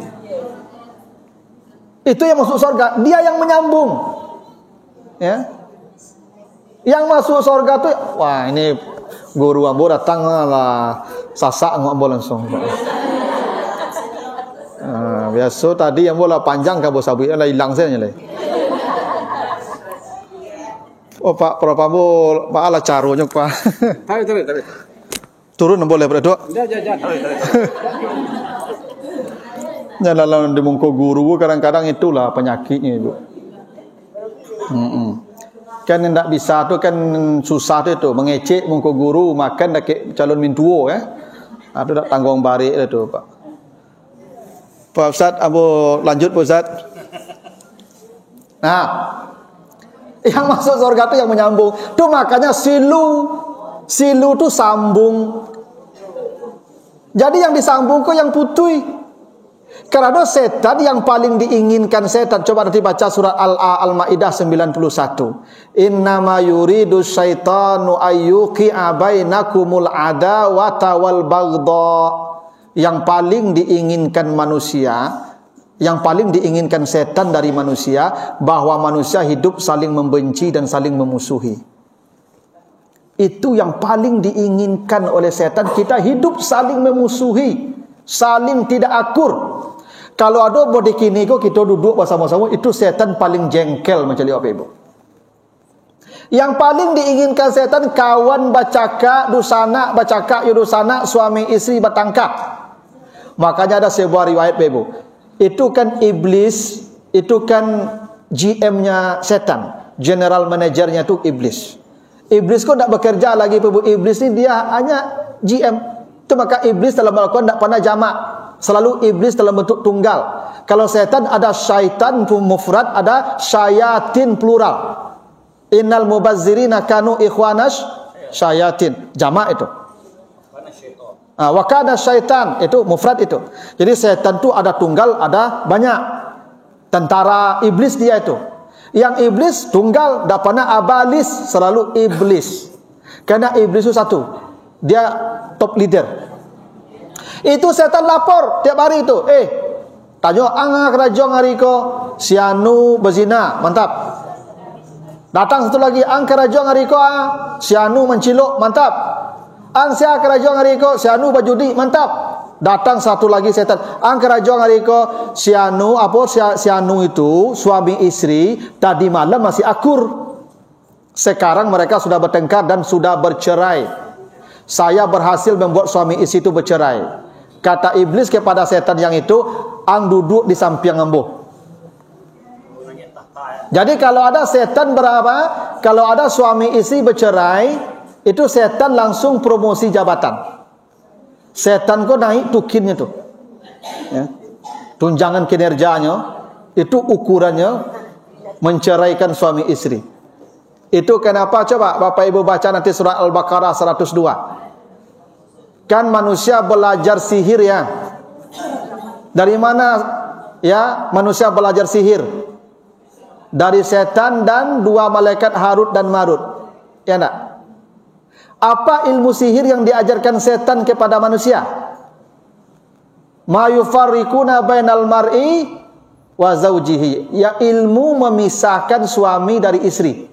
Itu yang masuk surga, dia yang menyambung. Ya. Yang masuk surga tu, wah ini guru ambo datang lah, sasak ambo langsung. Biasa tadi ambo lah panjang kabo sabu lah hilang saya nyelai. Oh pak, berapa ambo pak ala carunya pak. Tarik. Turun boleh berdua. Nyala di mungko guru kadang-kadang itulah penyakitnya ibu. Kan tidak bisa tu kan susah tu itu mengecek mungko guru makan dak calon mintuo ya. Itu dak tanggung barik tu Pak. Pak Ustaz, abo lanjut Pak Ustaz. Nah, yang masuk surga tu yang menyambung. Tu makanya silu tu sambung. Jadi yang disambung kok yang putui. Karena setan yang paling diinginkan setan, coba nanti baca surat Al-Maidah 91. Innama yuridu syaitanu ayyuqi'a bainakumul adawata wal baghdha. Yang paling diinginkan manusia, yang paling diinginkan setan dari manusia, bahwa manusia hidup saling membenci dan saling memusuhi. Itu yang paling diinginkan oleh setan, kita hidup saling memusuhi, saling tidak akur. Kalau ada body kini kok kita duduk bersama-sama, itu setan paling jengkel macam apa ibu. Yang paling diinginkan setan kawan bacaka dusana, bacaka yudusana, suami istri bertangkap. Makanya ada sebuah riwayat ibu. Itu kan iblis, itu kan GM-nya setan, general manajernya itu iblis. Iblis kok tidak bekerja lagi ibu. Iblis ni dia hanya GM. Itu maka iblis dalam Al-Quran tidak pernah jamak. Selalu iblis dalam bentuk tunggal. Kalau setan ada syaitan mufrad, ada syayatin plural. Innal mubazzirina kanu ikhwanash syayatin. Jamak itu. Wa kana syaitan itu mufrad itu. Jadi setan itu ada tunggal, ada banyak. Tentara iblis dia itu. Yang iblis tunggal, tidak pernah abalis, selalu iblis. Karena iblis itu satu. Dia top leader. Itu setan lapor tiap hari itu. Tanya angah kerajaan hariko sianu berzina, mantap. Datang satu lagi, ang kerajaan hariko sianu menciluk, mantap. Ang sia kerajaan hariko sianu berjudi, mantap. Datang satu lagi setan, ang kerajaan hariko sianu sianu itu suami istri tadi malam masih akur. Sekarang mereka sudah bertengkar dan sudah bercerai. Saya berhasil membuat suami istri itu bercerai. Kata iblis kepada setan yang itu, ang duduk di samping ambo. Jadi kalau ada setan kalau ada suami istri bercerai, itu setan langsung promosi jabatan. Setan kok naik tukinnya tuh. Ya. Tunjangan kinerjanya, itu ukurannya menceraikan suami istri. Itu kenapa coba Bapak Ibu baca nanti surah Al-Baqarah 102. Kan manusia belajar sihir ya. Dari mana ya manusia belajar sihir? Dari setan dan dua malaikat Harut dan Marut. Ya enggak? Apa ilmu sihir yang diajarkan setan kepada manusia? Ma yufarriquna bainal mar'i wa zawjihi. Ya ilmu memisahkan suami dari istri.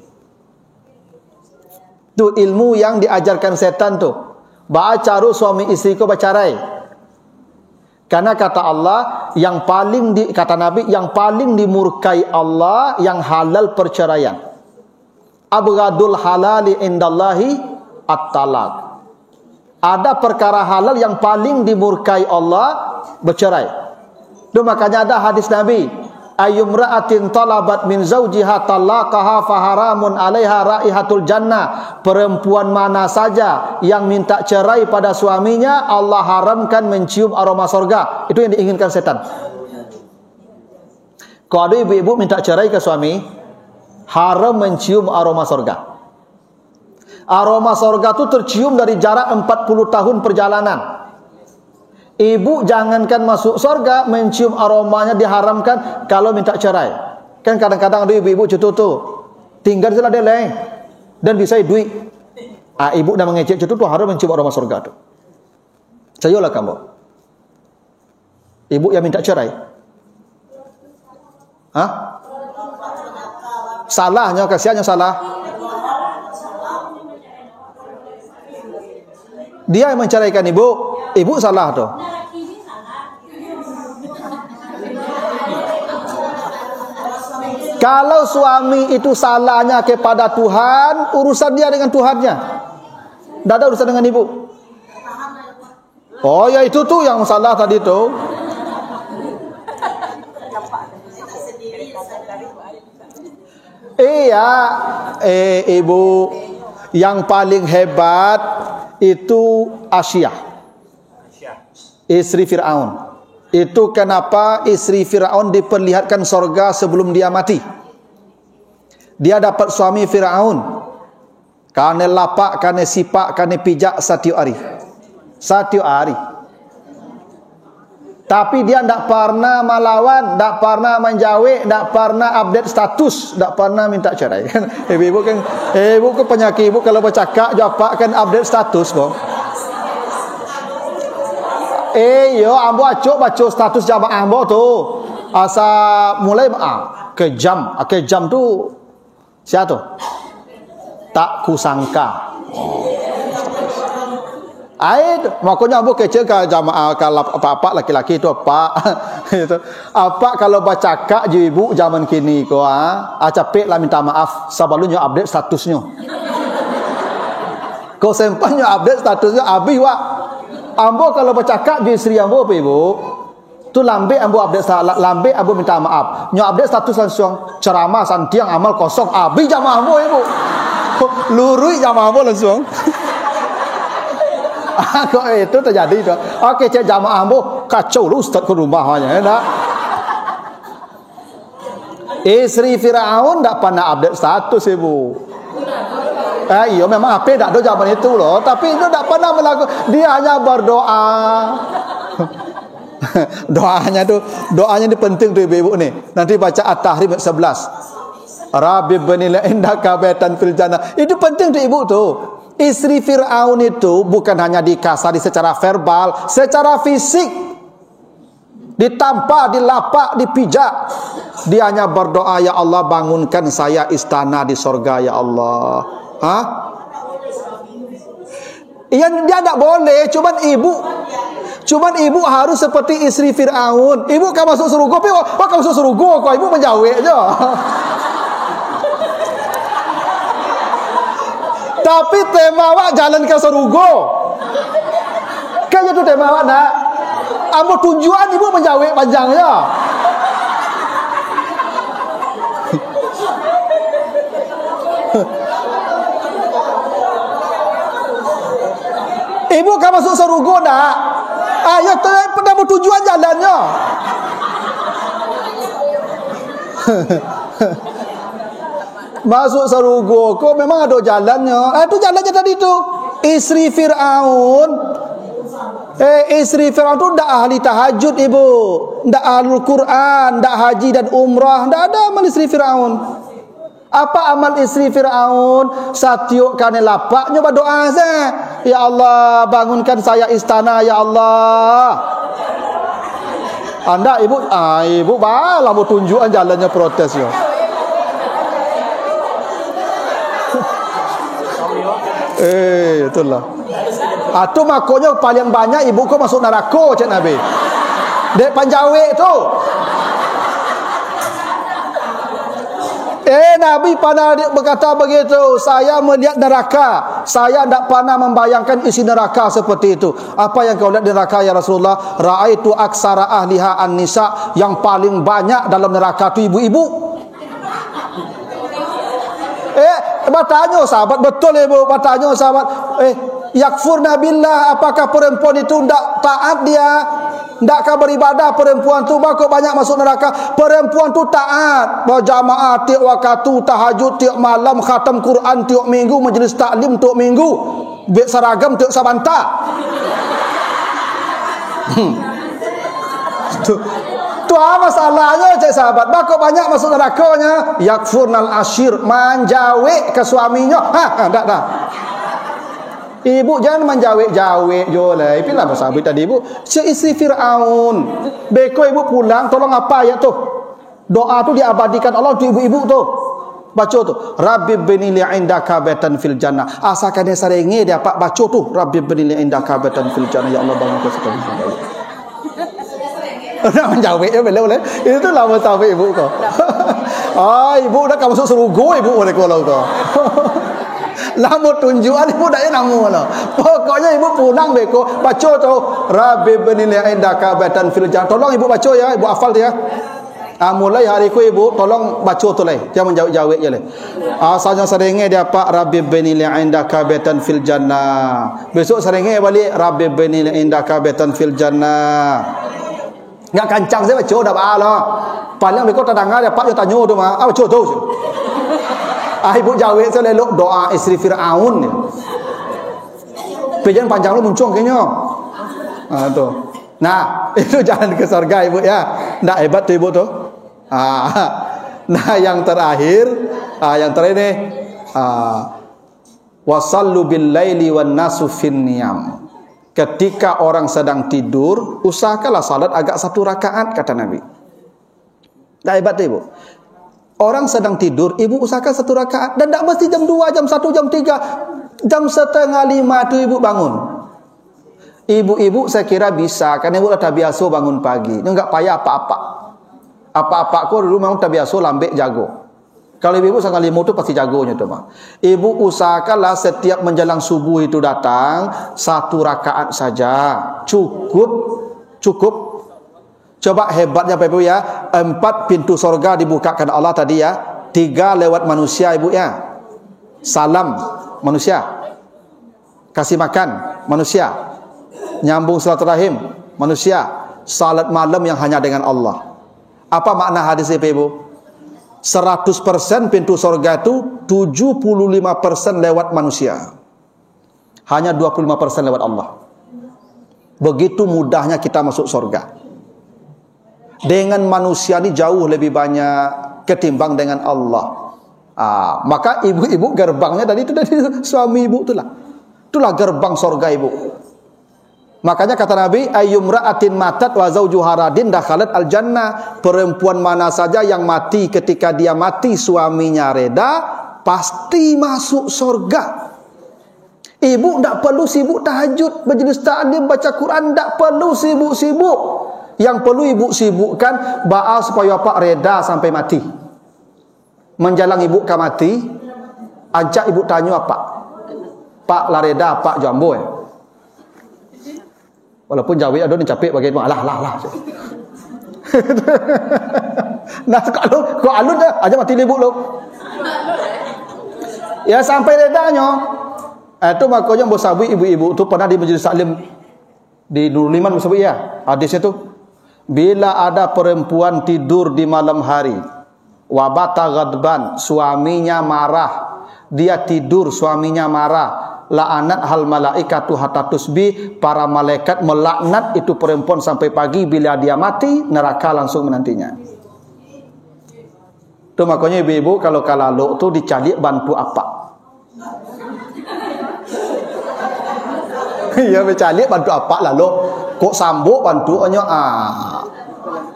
Itu ilmu yang diajarkan setan tuh. Ba'acaru suami istri ko bercerai. Karena kata Allah yang paling kata Nabi yang paling dimurkai Allah yang halal perceraian. Abghadul halali indallahi at-talaq. Ada perkara halal yang paling dimurkai Allah bercerai. Itu makanya ada hadis Nabi, ayyumra'atin talabat min zawjiha talaqaha faharamun 'alaiha raihatul jannah. Perempuan mana saja yang minta cerai pada suaminya, Allah haramkan mencium aroma surga. Itu yang diinginkan setan. Kalau ada ibu-ibu minta cerai ke suami, haram mencium aroma surga. Aroma surga itu tercium dari jarak 40 tahun perjalanan. Ibu jangankan masuk surga, mencium aromanya diharamkan kalau minta cerai. Kan kadang-kadang ada ibu-ibu cutu tuh tinggal di sana deleng dan bisa duit. Ibu dah mengecek cutu tuh harus mencium aroma surga tuh. Sayolah kamu. Ibu yang minta cerai. Salahnya, kasihannya salah. Dia yang menceraikan ibu salah tuh. Kalau suami itu salahnya kepada Tuhan, urusan dia dengan Tuhannya. Tidak ada urusan dengan ibu. Oh ya itu tuh yang salah tadi tuh. Iya, ibu yang paling hebat itu Asyah, istri Fir'aun. Itu kenapa istri Fir'aun diperlihatkan surga sebelum dia mati. Dia dapat suami Fir'aun karena lapak, karena sipak, karena pijak setiap hari. Tapi dia tidak pernah melawan, tidak pernah menjawab, tidak pernah update status, tidak pernah minta cerai. Ibu kan penyakit ibu kalau bercakap jawab kan update status kok. Yo ambo acok baca status jamaah ambo tu. Asa mulai ke jam tu siapa tu? Tak kusangka. Makanya ambo kecil ke jamaah kalau apa-apa laki-laki itu apa? Itu. Apa kalau baca kak ibu zaman kini ko capek lah minta maaf sebelumnya update statusnya. Kau sempatnya update statusnya abi wa. Ambo kalau bercakap di istri ambo apa ibu? Tu lambe ambo update lambe ambo minta maaf. Nyo update status langsung ceramah santiang amal kosong. Abi jamaah ambo ibu. Lurui jamaah ambo langsung. Kok itu terjadi itu. Oke, cek jamaah ambo kacau lu ustaz ke rumahnya ya. Istri Firaun tak pernah update status ibu. Iya memang apa tak ada zaman itu loh, tapi itu tak pernah melakukan. Dia hanya berdoa. Doanya ini penting tuh ibu-ibu nih. Nanti baca At-Tahrim 11. Rabbi bnila indaka baitan fil jannah. Itu penting tuh ibu tuh. Istri Fir'aun itu bukan hanya dikasari secara verbal, secara fisik. Ditampak, dilapak, dipijak. Dia hanya berdoa, ya Allah bangunkan saya istana di sorga ya Allah. Hah? Dia tidak boleh, cuman ibu harus seperti istri Fir'aun. Ibu kan masuk surga, kau masuk surga, kau ibu menjawab aja. Tapi tema awak jalan ke surga. Kayaknya tu tema awak nak. Ambo tujuan ibu menjawab panjangnya. Ibu kan masuk surga dah. Ayo pada tujuan jalannya. Masuk surga kok memang ada jalannya. Itu jalannya tadi tu. Istri Fir'aun. Istri Fir'aun tu ndak ahli tahajud ibu. Ndak ahli Quran, ndak haji dan umrah, ndak ada amal istri Fir'aun. Apa amal istri Fir'aun? Satiuk kane lapaknya berdoa saya. Ya Allah, bangunkan saya istana ya Allah. Anda ibu, ibu balah mau tunjukkan jalannya protes yo. Itulah. Itu makanya paling banyak ibu kau masuk neraka cak Nabi. Dek panjawe tu. Nabi pernah berkata begitu, saya melihat neraka, saya tidak pernah membayangkan isi neraka seperti itu. Apa yang kau lihat di neraka ya Rasulullah? Ra'aitu aksara ahliha an-nisa, yang paling banyak dalam neraka itu ibu-ibu. Bertanya sahabat, betul ibu, bertanya sahabat, yakfurna billah, apakah perempuan itu tidak taat dia? Tidakkah beribadah perempuan tu? Maka banyak masuk neraka. Perempuan tu taat, berjamaah tiap waktu, tahajud tiap malam, khatam Quran tiap minggu, majlis taklim tiap minggu, seragam tiap sabanta. Tu apa masalahnya cik sahabat? Maka banyak masuk nerakanya. Yakfurnal ashir, menjawek ke suaminya. Tak. Ibu jangan menjawek-jawek jo lah. Itulah sahabat tadi ibu. Seistri Fir'aun. Beko ibu pulang, tolong apa ayat tu? Doa tu diabadikan Allah tu ibu-ibu tu. Baca tu. Rabbi bini li indaka baitan fil jannah. Asalkan dia seringi dia pak baca tu. Rabbi bini li indaka baitan fil jannah. Ya Allah bangun kita di surga. Nak menjawab ya boleh. Itulah mustahil ibu kau. Ibu dah kau masuk surga ibu boleh kalau kau. Lama tunjukan ibu dah nama lah. Pokoknya ibu pulang beko baca tu Rabbi bini li indaka baitan fil jannah. Tolong ibu baca ya, ibu hafal dia. Mulai hari ku ibu tolong baca tu lah. Jangan menjawab je lah. Asalnya seringnya dia pak Rabbi bini li indaka baitan fil jannah. Besok seringnya balik Rabbi bini li indaka baitan fil jannah. Enggak kancang saya baca dah balah. Paling beko tetangga dia pak dia tanya tu mah. Baca tu. Ibu jawab saya elok doa istri Fir'aun ni. Pejan panjang lu muncung kayaknya. Tu. Nah, itu jalan ke surga ibu ya. Ndak hebat tu ibu tu. Nah, yang terakhir ni wasallu bil laili wan nasu fin niyam. Ketika orang sedang tidur, usahakanlah salat agak 1 rakaat kata Nabi. Ndak hebat tu ibu. Orang sedang tidur, ibu usahakan 1 rakaat. Dan tak mesti jam 2, jam 1, jam 3. Jam 4:30 tu ibu bangun. Ibu-ibu saya kira bisa. Karena ibu dah biasa bangun pagi. Ini enggak payah apa-apa. Apa-apa kau dulu memang tak biasa lambek jago. Kalau ibu 4:30 tu pasti jagonya tu mah. Ibu usahakanlah setiap menjelang subuh itu datang 1 rakaat saja. Cukup. Coba hebatnya Bapak Ibu ya. 4 pintu sorga dibukakan Allah tadi ya. 3 lewat manusia ibu ya. Salam manusia. Kasih makan manusia. Nyambung silaturahim manusia. Salat malam yang hanya dengan Allah. Apa makna hadis Bapak Ibu? 100% pintu sorga itu 75% lewat manusia. Hanya 25% lewat Allah. Begitu mudahnya kita masuk sorga. Dengan manusia ni jauh lebih banyak ketimbang dengan Allah. Maka ibu-ibu gerbangnya tadi itu dari suami ibu itulah. Itulah gerbang surga ibu. Makanya kata Nabi, ayyumra'atin matat wa zawjuha radin dakhalat al-jannah. Perempuan mana saja yang mati ketika dia mati suaminya reda, pasti masuk surga. Ibu tak perlu sibuk tahajud, majlis ta'lim, baca Quran, tak perlu sibuk-sibuk. Yang perlu ibu sibukkan ba'a supaya pak reda sampai mati. Menjalang ibu ke mati, ajak ibu tanya apa? Pak lah reda, pak jambo Walaupun Jawi ada ni capek bagian lah. Nah kau alun dah aja mati ibu lu. Ya sampai redanya. Itu makanya bersahabat ibu-ibu tu pernah di majlis taklim di Nurul Iman bersahabat ya. Hadisnya tu bila ada perempuan tidur di malam hari wabata ghadban, suaminya marah, dia tidur suaminya marah, la'anat hal malaikatu hatta tusbih, para malaikat melaknat itu perempuan sampai pagi. Bila dia mati, neraka langsung menantinya. Itu makanya ibu-ibu kalau kalaluk tu dicari bantu apa? Ya bercari bantu apa lalu? Kok sambuk bantunya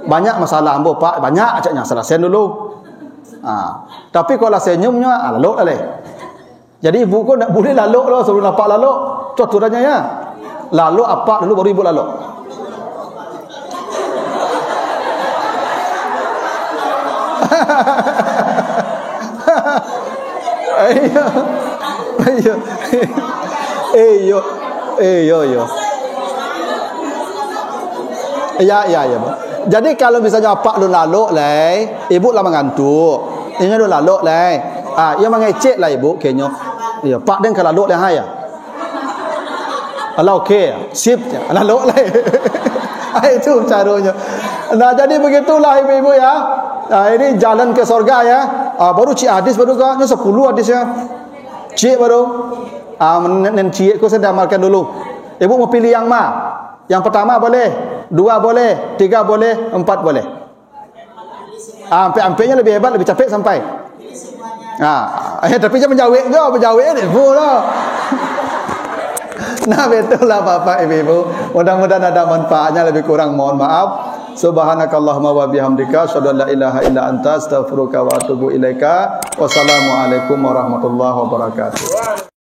banyak masalah ambo pak, banyak acaknya selesai dulu. Tapi kalau senyumnya lalu dah leh. Jadi ibu kau nak boleh lalu lah sebelum nampak lalu. Tu aturannya ya. Lalu apa dulu baru ibu lalu. Ayo. Ya. Jadi kalau misalnya apa lu lalu leh, ibu lah mengantuk. Ini lu lalu leh. Ia mengecek lah ibu kayaknya. Ya, pak dan kalau lalu dah ya. Allah okey, sip je. Lalu lah. Itu caranya. Nah, jadi begitulah ibu-ibu ya. Ini jalan ke surga ya. Baru cik hadis baru ke 10 hadis ya. Cik baru. Cik aku saya amalkan dulu. Ibu mau pilih yang mana? Yang pertama boleh, 2 boleh, 3 boleh, 4 boleh. Ampe-ampenya lebih hebat, lebih capek sampai. Tapi dia menjawab ni full lah. Nah betul lah bapak ibu. Mudah-mudahan ada manfaatnya, lebih kurang mohon maaf. Subhanakallahumma wa bihamdika asyhadu an la ilaha illa anta astaghfiruka wa atubu ilaika. Wassalamualaikum warahmatullahi wabarakatuh.